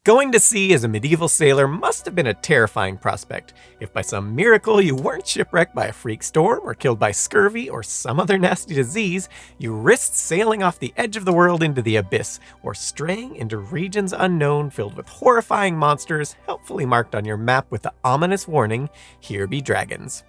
Going to sea as a medieval sailor must have been a terrifying prospect. If by some miracle you weren't shipwrecked by a freak storm or killed by scurvy or some other nasty disease, you risked sailing off the edge of the world into the abyss, or straying into regions unknown filled with horrifying monsters helpfully marked on your map with the ominous warning, "Here be dragons."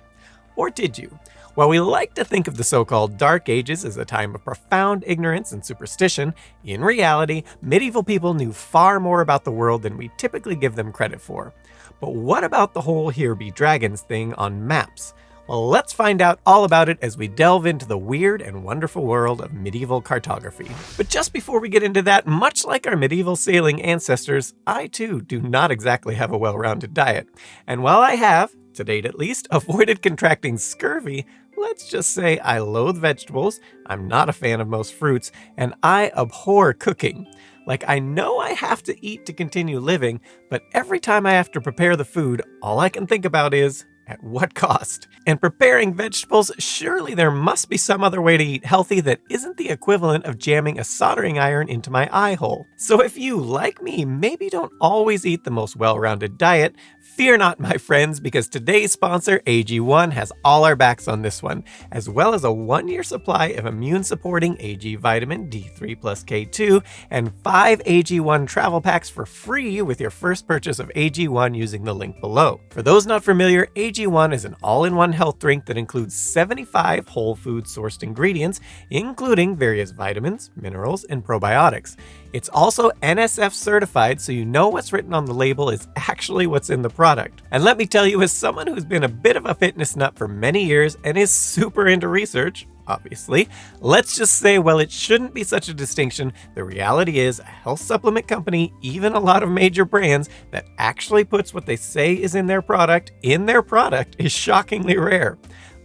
Or did you? While we like to think of the so-called Dark Ages as a time of profound ignorance and superstition, in reality, medieval people knew far more about the world than we typically give them credit for. But what about the whole "here be dragons" thing on maps? Well, let's find out all about it as we delve into the weird and wonderful world of medieval cartography. But just before we get into that, much like our medieval sailing ancestors, I too do not exactly have a well-rounded diet. And while I have, to date at least, avoided contracting scurvy, let's just say I loathe vegetables, I'm not a fan of most fruits, and I abhor cooking. Like, I know I have to eat to continue living, but every time I have to prepare the food, all I can think about is, at what cost? And preparing vegetables, surely there must be some other way to eat healthy that isn't the equivalent of jamming a soldering iron into my eye hole. So if you, like me, maybe don't always eat the most well-rounded diet, fear not, my friends, because today's sponsor, AG1, has all our backs on this one, as well as a 1-year supply of immune-supporting AG vitamin D3 plus K2 and 5 AG1 travel packs for free with your first purchase of AG1 using the link below. For those not familiar, AG1 is an all-in-one health drink that includes 75 whole food-sourced ingredients, including various vitamins, minerals, and probiotics. It's also NSF certified, so you know what's written on the label is actually what's in the product. And let me tell you, as someone who's been a bit of a fitness nut for many years and is super into research, obviously, let's just say, well, it shouldn't be such a distinction. The reality is, a health supplement company, even a lot of major brands, that actually puts what they say is in their product is shockingly rare.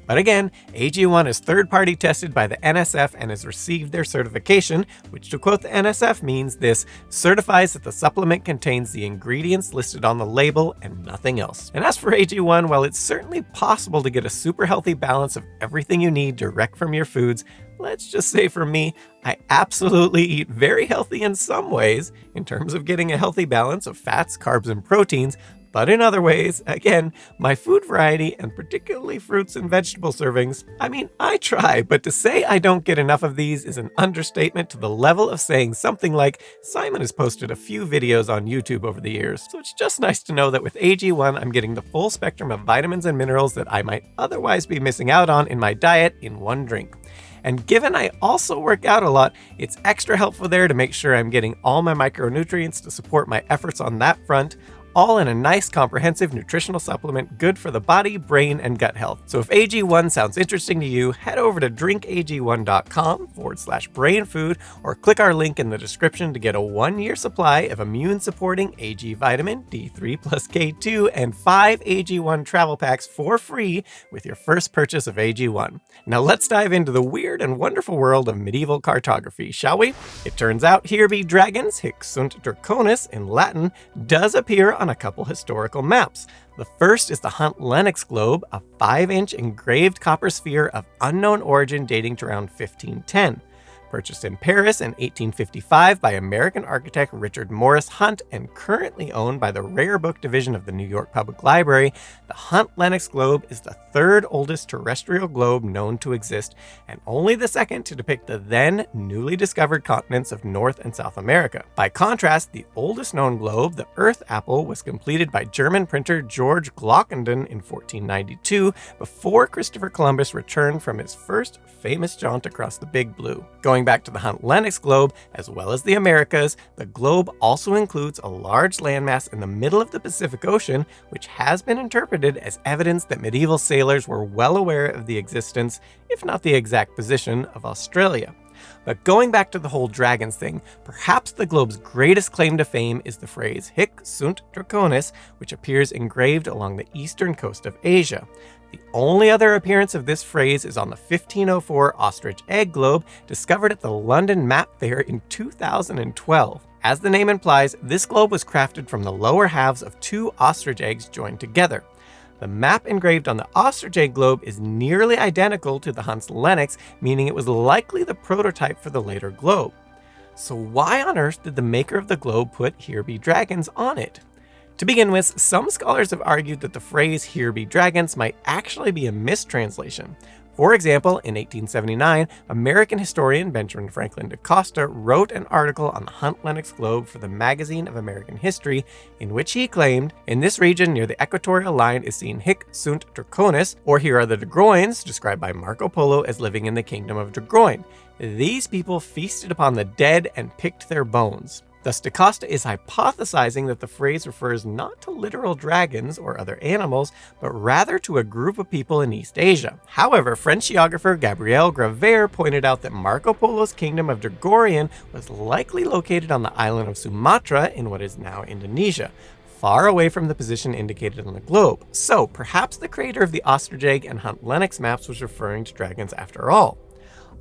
But again, AG1 is third-party tested by the NSF and has received their certification, which, to quote the NSF, means this certifies that the supplement contains the ingredients listed on the label and nothing else. And as for AG1, well, it's certainly possible to get a super healthy balance of everything you need direct from your foods. Let's just say for me, I absolutely eat very healthy in some ways, in terms of getting a healthy balance of fats, carbs, and proteins. But in other ways, again, my food variety, and particularly fruits and vegetable servings, I try, but to say I don't get enough of these is an understatement to the level of saying something like, Simon has posted a few videos on YouTube over the years, so it's just nice to know that with AG1, I'm getting the full spectrum of vitamins and minerals that I might otherwise be missing out on in my diet in one drink. And given I also work out a lot, it's extra helpful there to make sure I'm getting all my micronutrients to support my efforts on that front, all in a nice comprehensive nutritional supplement good for the body, brain, and gut health. So if AG1 sounds interesting to you, head over to drinkag1.com/brainfood or click our link in the description to get a 1-year supply of immune-supporting AG vitamin D3 plus K2 and 5 AG1 travel packs for free with your first purchase of AG1. Now let's dive into the weird and wonderful world of medieval cartography, shall we? It turns out "here be dragons," hic sunt draconis in Latin, does appear on a couple historical maps. The first is the Hunt Lennox globe, a 5-inch engraved copper sphere of unknown origin dating to around 1510. Purchased in Paris in 1855 by American architect Richard Morris Hunt and currently owned by the Rare Book Division of the New York Public Library, the Hunt Lennox globe is the third oldest terrestrial globe known to exist, and only the second to depict the then newly discovered continents of North and South America. By contrast, the oldest known globe, the Earth Apple, was completed by German printer George Glockenden in 1492, before Christopher Columbus returned from his first famous jaunt across the Big Blue. Going back to the Hunt Lennox globe, as well as the Americas, the globe also includes a large landmass in the middle of the Pacific Ocean, which has been interpreted as evidence that medieval sailors were well aware of the existence, if not the exact position, of Australia. But going back to the whole dragons thing, perhaps the globe's greatest claim to fame is the phrase "hic sunt draconis," which appears engraved along the eastern coast of Asia. The only other appearance of this phrase is on the 1504 ostrich egg globe discovered at the London Map Fair in 2012. As the name implies, this globe was crafted from the lower halves of 2 ostrich eggs joined together. The map engraved on the ostrich egg globe is nearly identical to the Hunt's Lennox, meaning it was likely the prototype for the later globe. So why on earth did the maker of the globe put "Here be dragons" on it? To begin with, some scholars have argued that the phrase "Here be dragons" might actually be a mistranslation. For example, in 1879, American historian Benjamin Franklin da Costa wrote an article on the Hunt Lennox globe for the Magazine of American History, in which he claimed, "In this region near the equatorial line is seen Hic sunt Draconis, or here are the Dragoins, described by Marco Polo as living in the kingdom of Dragoin. These people feasted upon the dead and picked their bones." Thus, da Costa is hypothesizing that the phrase refers not to literal dragons or other animals, but rather to a group of people in East Asia. However, French geographer Gabriel Gravert pointed out that Marco Polo's kingdom of Dragorian was likely located on the island of Sumatra in what is now Indonesia, far away from the position indicated on the globe. So, perhaps the creator of the Osterjeg and Hunt Lennox maps was referring to dragons after all.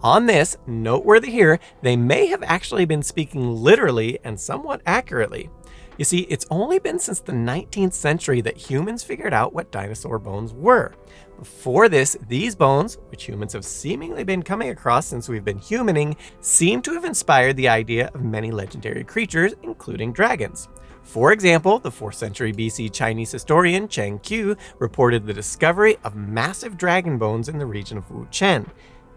On this, noteworthy here, they may have actually been speaking literally and somewhat accurately. You see, it's only been since the 19th century that humans figured out what dinosaur bones were. Before this, these bones, which humans have seemingly been coming across since we've been humaning, seem to have inspired the idea of many legendary creatures, including dragons. For example, the 4th century BC Chinese historian Cheng Qiu reported the discovery of massive dragon bones in the region of Wuchen.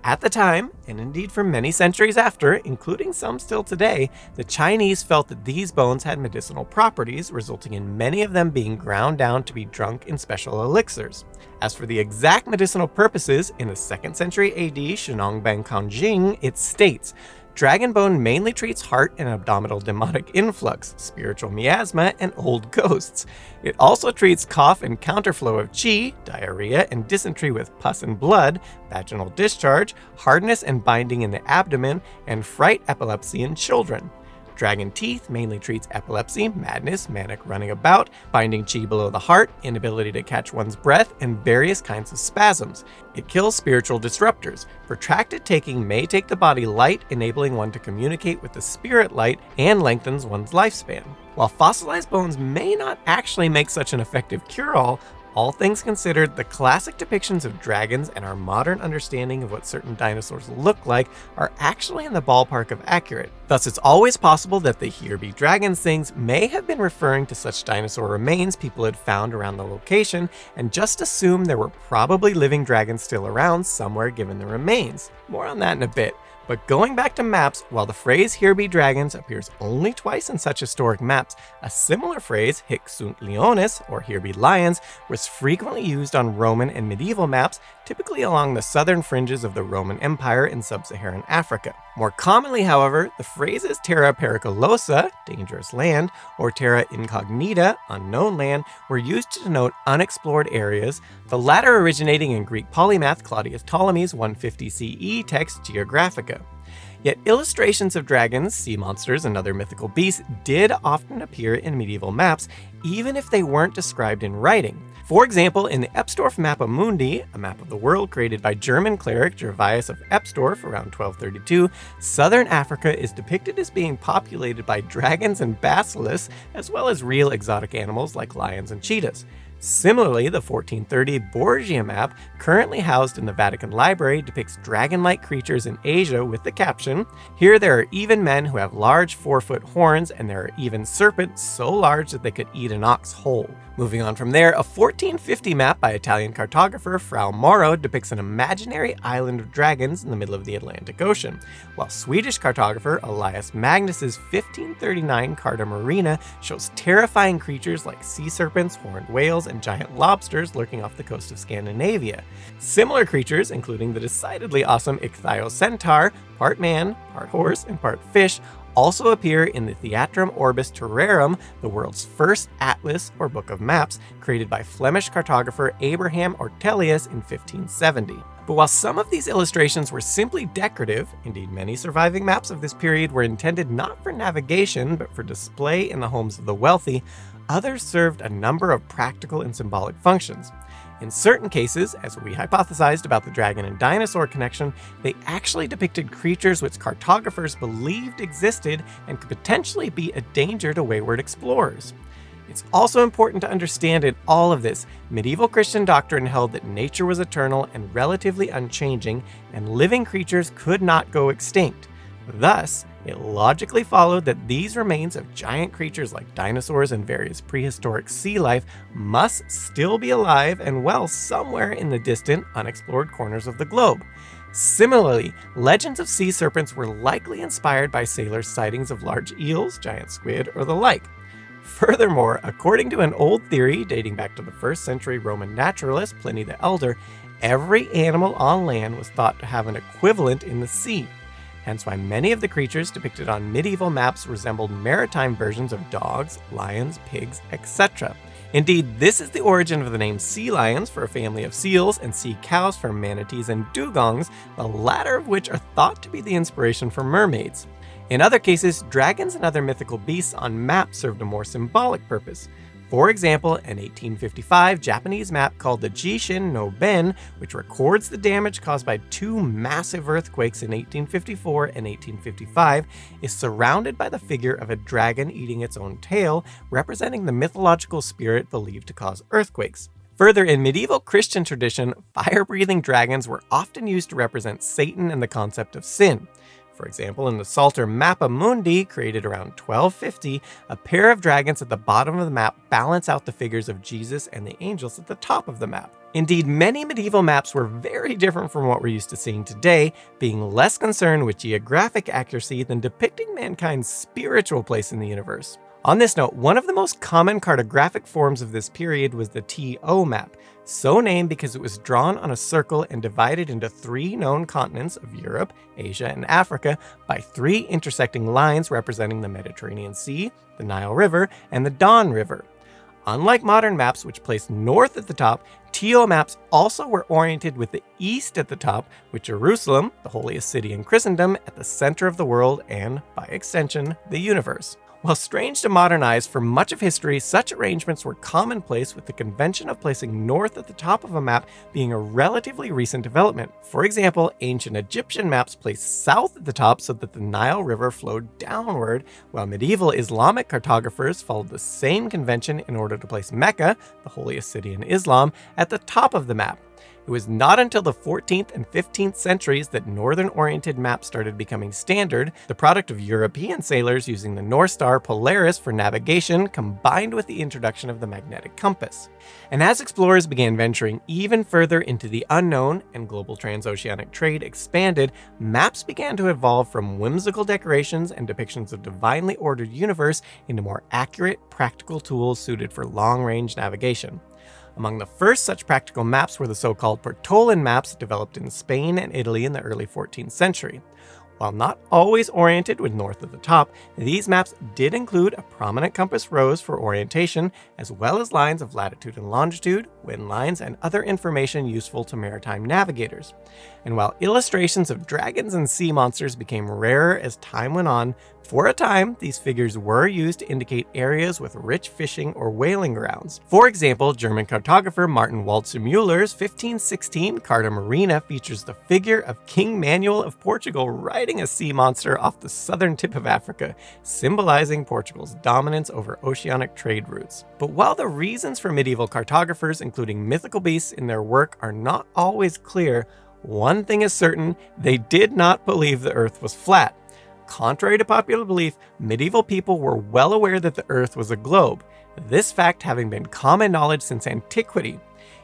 At the time, and indeed for many centuries after, including some still today, the Chinese felt that these bones had medicinal properties, resulting in many of them being ground down to be drunk in special elixirs. As for the exact medicinal purposes, in the 2nd century AD Shennong Kanjing, it states, "Dragon bone mainly treats heart and abdominal demonic influx, spiritual miasma, and old ghosts. It also treats cough and counterflow of qi, diarrhea and dysentery with pus and blood, vaginal discharge, hardness and binding in the abdomen, and fright epilepsy in children. Dragon teeth mainly treats epilepsy, madness, manic running about, binding qi below the heart, inability to catch one's breath, and various kinds of spasms. It kills spiritual disruptors. Protracted taking may take the body light, enabling one to communicate with the spirit light, and lengthens one's lifespan." While fossilized bones may not actually make such an effective cure-all, all things considered, the classic depictions of dragons and our modern understanding of what certain dinosaurs look like are actually in the ballpark of accurate. Thus, it's always possible that the "Here be dragons" things may have been referring to such dinosaur remains people had found around the location, and just assume there were probably living dragons still around somewhere given the remains. More on that in a bit. But going back to maps, while the phrase "Here be dragons" appears only twice in such historic maps, a similar phrase, "Hic sunt leones," or "Here be lions," was frequently used on Roman and medieval maps, typically along the southern fringes of the Roman Empire in sub-Saharan Africa. More commonly, however, the phrases "terra periculosa," dangerous land, or "terra incognita," unknown land, were used to denote unexplored areas, the latter originating in Greek polymath Claudius Ptolemy's 150 CE text Geographica. Yet illustrations of dragons, sea monsters, and other mythical beasts did often appear in medieval maps, even if they weren't described in writing. For example, in the Epstorf Mappa Mundi, a map of the world created by German cleric Gervais of Epstorf around 1232, southern Africa is depicted as being populated by dragons and basilisks, as well as real exotic animals like lions and cheetahs. Similarly, the 1430 Borgia map, currently housed in the Vatican Library, depicts dragon-like creatures in Asia with the caption, "Here there are even men who have large 4-foot horns, and there are even serpents so large that they could eat an ox whole." Moving on from there, a 1450 map by Italian cartographer Frau Mauro depicts an imaginary island of dragons in the middle of the Atlantic Ocean, while Swedish cartographer Elias Magnus's 1539 Carta Marina shows terrifying creatures like sea serpents, horned whales, and giant lobsters lurking off the coast of Scandinavia. Similar creatures, including the decidedly awesome Ichthyocentaur, part man, part horse, and part fish, also appear in the Theatrum Orbis Terrarum, the world's first atlas or book of maps, created by Flemish cartographer Abraham Ortelius in 1570. But while some of these illustrations were simply decorative, indeed many surviving maps of this period were intended not for navigation but for display in the homes of the wealthy, others served a number of practical and symbolic functions. In certain cases, as we hypothesized about the dragon and dinosaur connection, they actually depicted creatures which cartographers believed existed and could potentially be a danger to wayward explorers. It's also important to understand in all of this, medieval Christian doctrine held that nature was eternal and relatively unchanging, and living creatures could not go extinct. Thus, it logically followed that these remains of giant creatures like dinosaurs and various prehistoric sea life must still be alive and well somewhere in the distant, unexplored corners of the globe. Similarly, legends of sea serpents were likely inspired by sailors' sightings of large eels, giant squid, or the like. Furthermore, according to an old theory dating back to the 1st century Roman naturalist Pliny the Elder, every animal on land was thought to have an equivalent in the sea. Hence why many of the creatures depicted on medieval maps resembled maritime versions of dogs, lions, pigs, etc. Indeed, this is the origin of the name sea lions for a family of seals and sea cows for manatees and dugongs, the latter of which are thought to be the inspiration for mermaids. In other cases, dragons and other mythical beasts on maps served a more symbolic purpose. For example, an 1855 Japanese map called the Jishin no Ben, which records the damage caused by 2 massive earthquakes in 1854 and 1855, is surrounded by the figure of a dragon eating its own tail, representing the mythological spirit believed to cause earthquakes. Further, in medieval Christian tradition, fire-breathing dragons were often used to represent Satan and the concept of sin. For example, in the Psalter Mappa Mundi, created around 1250, a pair of dragons at the bottom of the map balance out the figures of Jesus and the angels at the top of the map. Indeed, many medieval maps were very different from what we're used to seeing today, being less concerned with geographic accuracy than depicting mankind's spiritual place in the universe. On this note, one of the most common cartographic forms of this period was the TO map, so named because it was drawn on a circle and divided into 3 known continents of Europe, Asia, and Africa by 3 intersecting lines representing the Mediterranean Sea, the Nile River, and the Don River. Unlike modern maps, which placed north at the top, TO maps also were oriented with the east at the top, with Jerusalem, the holiest city in Christendom, at the center of the world and, by extension, the universe. While strange to modern eyes, for much of history, such arrangements were commonplace, with the convention of placing north at the top of a map being a relatively recent development. For example, ancient Egyptian maps placed south at the top so that the Nile River flowed downward, while medieval Islamic cartographers followed the same convention in order to place Mecca, the holiest city in Islam, at the top of the map. It was not until the 14th and 15th centuries that northern-oriented maps started becoming standard, the product of European sailors using the North Star Polaris for navigation combined with the introduction of the magnetic compass. And as explorers began venturing even further into the unknown and global transoceanic trade expanded, maps began to evolve from whimsical decorations and depictions of divinely ordered universe into more accurate, practical tools suited for long-range navigation. Among the first such practical maps were the so-called Portolan maps developed in Spain and Italy in the early 14th century. While not always oriented with north at the top, these maps did include a prominent compass rose for orientation, as well as lines of latitude and longitude, wind lines, and other information useful to maritime navigators. And while illustrations of dragons and sea monsters became rarer as time went on, for a time, these figures were used to indicate areas with rich fishing or whaling grounds. For example, German cartographer Martin Waldseemüller's 1516 Carta Marina features the figure of King Manuel of Portugal riding a sea monster off the southern tip of Africa, symbolizing Portugal's dominance over oceanic trade routes. But while the reasons for medieval cartographers including mythical beasts in their work are not always clear, one thing is certain: they did not believe the Earth was flat. Contrary to popular belief, medieval people were well aware that the Earth was a globe, this fact having been common knowledge since antiquity.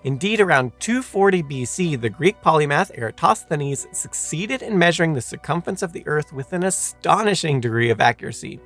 Indeed, around 240 BC, the Greek polymath Eratosthenes succeeded in measuring the circumference of the Earth with an astonishing degree of accuracy.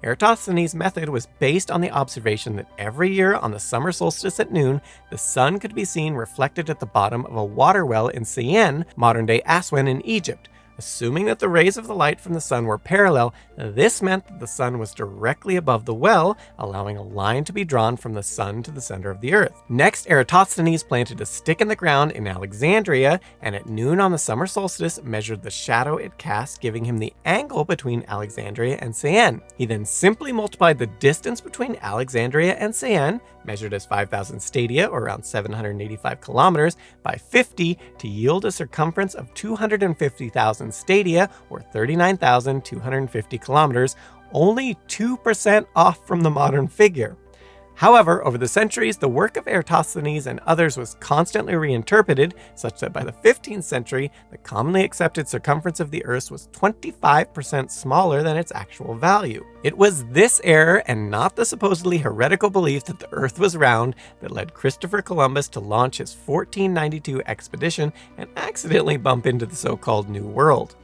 Eratosthenes' method was based on the observation that every year on the summer solstice at noon, the sun could be seen reflected at the bottom of a water well in Syene, modern-day Aswan in Egypt. Assuming that the rays of the light from the sun were parallel, this meant that the sun was directly above the well, allowing a line to be drawn from the sun to the center of the earth. Next, Eratosthenes planted a stick in the ground in Alexandria, and at noon on the summer solstice measured the shadow it cast, giving him the angle between Alexandria and Syene. He then simply multiplied the distance between Alexandria and Syene, measured as 5,000 stadia or around 785 kilometers, by 50 to yield a circumference of 250,000 stadia or 39,250 kilometers, only 2% off from the modern figure. However, over the centuries, the work of Eratosthenes and others was constantly reinterpreted, such that by the 15th century, the commonly accepted circumference of the Earth was 25% smaller than its actual value. It was this error, and not the supposedly heretical belief that the Earth was round, that led Christopher Columbus to launch his 1492 expedition and accidentally bump into the so-called New World.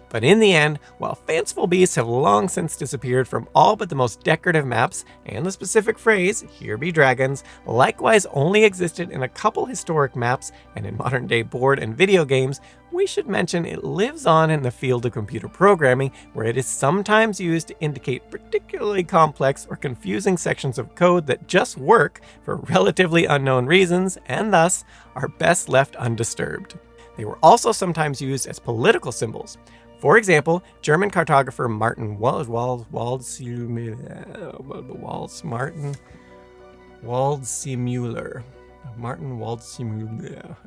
But in the end, while fanciful beasts have long since disappeared from all but the most decorative maps, and the specific phrase, "here be dragons," likewise only existed in a couple historic maps and in modern-day board and video games, we should mention it lives on in the field of computer programming, where it is sometimes used to indicate particularly complex or confusing sections of code that just work for relatively unknown reasons, and thus are best left undisturbed. They were also sometimes used as political symbols. For example, German cartographer Martin Waldseemüller,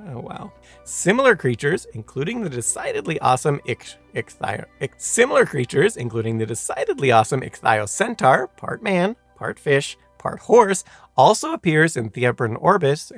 oh wow. Similar creatures, including the decidedly awesome Ichthyocentaur, part man, part fish, part horse, also appears in Theatrum Orbis,